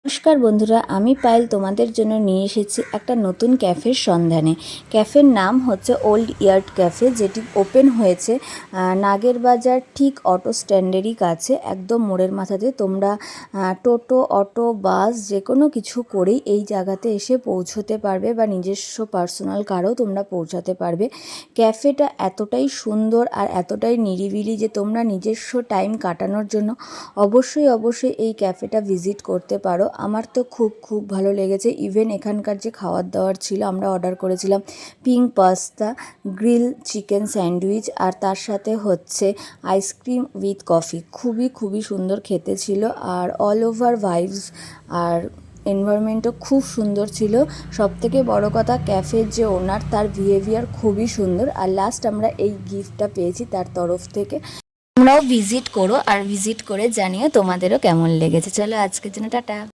নমস্কার বন্ধুরা, আমি পায়েল তোমাদের জন্য নিয়ে এসেছি একটা নতুন ক্যাফের সন্ধানে। ক্যাফের নাম হচ্ছে ওল্ড ইয়ার্ড ক্যাফে, যেটি ওপেন হয়েছে নাগের বাজার ঠিক অটো স্ট্যান্ডেরই কাছে, একদম মোড়ের মাথাতে। তোমরা টোটো, অটো, বাস যে কোনো কিছু করেই এই জায়গাতে এসে পৌঁছতে পারবে, বা নিজস্ব পার্সোনাল কারও তোমরা পৌঁছাতে পারবে। ক্যাফেটা এতটাই সুন্দর আর এতটাই নিরিবিলি যে তোমরা নিজস্ব টাইম কাটানোর জন্য অবশ্যই এই ক্যাফেটা ভিজিট করতে পারো। আমার তো খুব ভালো লেগেছে। ইভেন এখানকার যে খাবার দাবার ছিল, আমরা অর্ডার করেছিলাম pink pasta, grill chicken sandwich, আর তার সাথে হচ্ছে আইসক্রিম উইথ কফি। খুবই সুন্দর খেতে ছিল, আর অল ওভার ভাইবস আর এনভায়রনমেন্টও খুব সুন্দর ছিল। সবথেকে বড় কথা, ক্যাফের যে ওনার, তার বিহেভিয়ার খুবই সুন্দর। আর লাস্ট আমরা এই গিফটটা পেয়েছি তার তরফ থেকে। তোমরাও ভিজিট করো, আর ভিজিট করে জানিও তোমাদেরও কেমন লেগেছে। চলো আজকের জন্য টাটা।